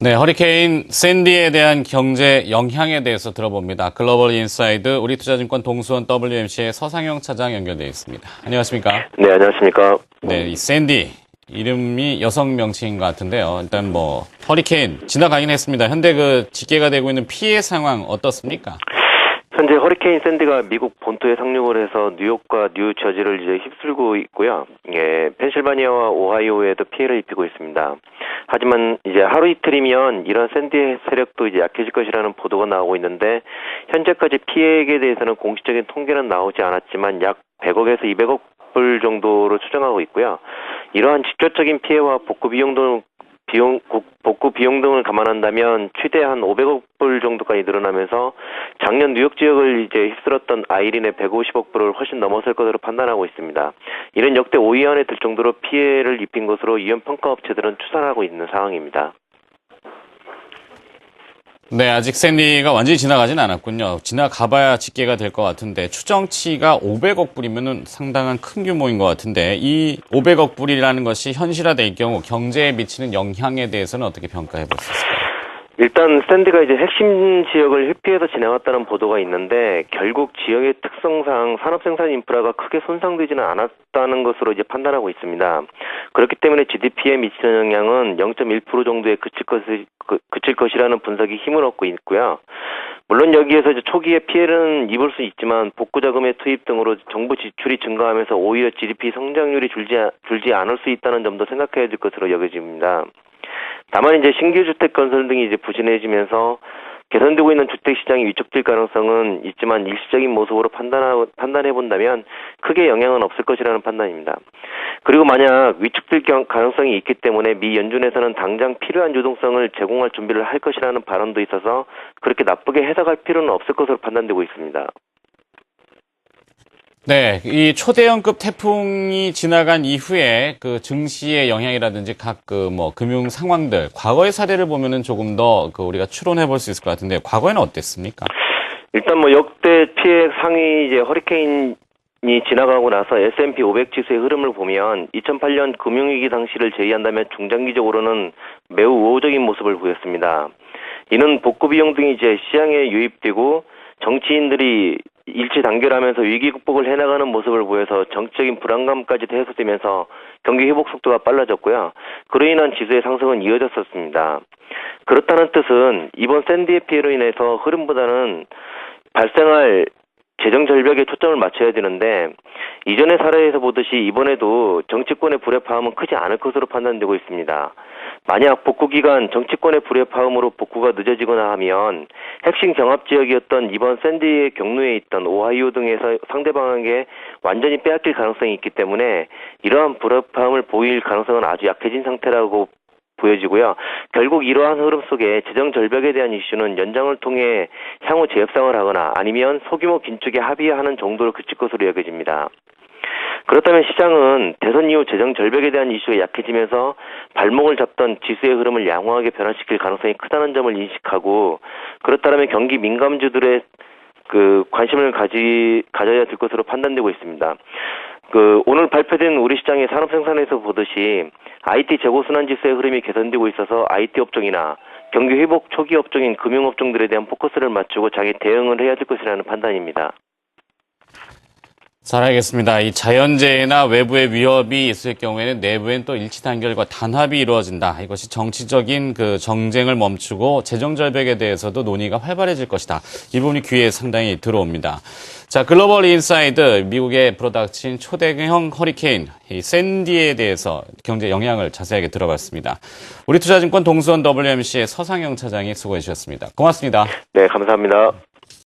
네, 허리케인 샌디에 대한 경제 영향에 대해서 들어봅니다. 글로벌 인사이드 우리투자증권 동수원 WMC의 서상영 차장 연결되어 있습니다. 안녕하십니까? 네, 안녕하십니까? 네, 이 샌디 이름이 여성 명칭인 것 같은데요. 일단 허리케인 지나가긴 했습니다. 현재 집계가 되고 있는 피해 상황 어떻습니까? 현재 허리케인 샌디가 미국 본토에 상륙을 해서 뉴욕과 뉴저지를 이제 휩쓸고 있고요. 예, 펜실바니아와 오하이오에도 피해를 입히고 있습니다. 하지만 이제 하루 이틀이면 이런 샌디의 세력도 이제 약해질 것이라는 보도가 나오고 있는데, 현재까지 피해액에 대해서는 공식적인 통계는 나오지 않았지만 약 100억에서 200억 불 정도로 추정하고 있고요. 이러한 직접적인 피해와 복구 비용 등을 감안한다면 최대한 500억 불 정도까지 늘어나면서 작년 뉴욕 지역을 이제 휩쓸었던 아이린의 150억 불을 훨씬 넘어설 것으로 판단하고 있습니다. 이는 역대 5위 안에 들 정도로 피해를 입힌 것으로 위험 평가 업체들은 추산하고 있는 상황입니다. 네, 아직 샌디가 완전히 지나가진 않았군요. 지나가봐야 집계가 될 것 같은데 추정치가 500억 불이면은 상당한 큰 규모인 것 같은데, 이 500억 불이라는 것이 현실화될 경우 경제에 미치는 영향에 대해서는 어떻게 평가해 볼 수 있을까요? 일단 샌디가 이제 핵심 지역을 회피해서 지나갔다는 보도가 있는데, 결국 지역의 특성상 산업 생산 인프라가 크게 손상되지는 않았다는 것으로 이제 판단하고 있습니다. 그렇기 때문에 GDP에 미치는 영향은 0.1% 정도에 그칠 것이라는 분석이 힘을 얻고 있고요. 물론 여기에서 이제 초기에 피해는 입을 수 있지만 복구 자금의 투입 등으로 정부 지출이 증가하면서 오히려 GDP 성장률이 줄지 않을 수 있다는 점도 생각해야 될 것으로 여겨집니다. 다만 이제 신규 주택 건설 등이 이제 부진해지면서 개선되고 있는 주택 시장이 위축될 가능성은 있지만 일시적인 모습으로 판단해 본다면 크게 영향은 없을 것이라는 판단입니다. 그리고 만약 위축될 가능성이 있기 때문에 미 연준에서는 당장 필요한 유동성을 제공할 준비를 할 것이라는 발언도 있어서 그렇게 나쁘게 해석할 필요는 없을 것으로 판단되고 있습니다. 네, 이 초대형급 태풍이 지나간 이후에 증시의 영향이라든지 각 금융 상황들, 과거의 사례를 보면은 조금 더 우리가 추론해 볼 수 있을 것 같은데, 과거에는 어땠습니까? 일단 역대 피해 상위 이제 허리케인이 지나가고 나서 S&P 500 지수의 흐름을 보면 2008년 금융위기 당시를 제외한다면 중장기적으로는 매우 우호적인 모습을 보였습니다. 이는 복구 비용 등이 이제 시장에 유입되고 정치인들이 일치 단결하면서 위기 극복을 해나가는 모습을 보여서 정치적인 불안감까지도 해소되면서 경기 회복 속도가 빨라졌고요. 그로 인한 지수의 상승은 이어졌었습니다. 그렇다는 뜻은 이번 샌디의 피해로 인해서 흐름보다는 발생할 재정 절벽에 초점을 맞춰야 되는데, 이전의 사례에서 보듯이 이번에도 정치권의 불협화음은 크지 않을 것으로 판단되고 있습니다. 만약 복구 기간 정치권의 불협화음으로 복구가 늦어지거나 하면 핵심 경합 지역이었던 이번 샌디의 경로에 있던 오하이오 등에서 상대방에게 완전히 빼앗길 가능성이 있기 때문에 이러한 불협화음을 보일 가능성은 아주 약해진 상태라고 보여지고요. 결국 이러한 흐름 속에 재정 절벽에 대한 이슈는 연장을 통해 향후 재협상을 하거나 아니면 소규모 긴축에 합의하는 정도로 그칠 것으로 여겨집니다. 그렇다면 시장은 대선 이후 재정 절벽에 대한 이슈가 약해지면서 발목을 잡던 지수의 흐름을 양호하게 변화시킬 가능성이 크다는 점을 인식하고, 그렇다면 경기 민감주들의 관심을 가져야 될 것으로 판단되고 있습니다. 오늘 발표된 우리 시장의 산업 생산에서 보듯이 IT 재고 순환 지수의 흐름이 개선되고 있어서 IT 업종이나 경기 회복 초기 업종인 금융 업종들에 대한 포커스를 맞추고 자기 대응을 해야 될 것이라는 판단입니다. 잘 알겠습니다. 이 자연재해나 외부의 위협이 있을 경우에는 내부엔 또 일치 단결과 단합이 이루어진다. 이것이 정치적인 정쟁을 멈추고 재정 절벽에 대해서도 논의가 활발해질 것이다. 이 부분이 귀에 상당히 들어옵니다. 자, 글로벌 인사이드 미국의 불어닥친 초대형 허리케인 이 샌디에 대해서 경제 영향을 자세하게 들어봤습니다. 우리투자증권 동수원 WMC의 서상영 차장이 수고해 주셨습니다. 고맙습니다. 네, 감사합니다.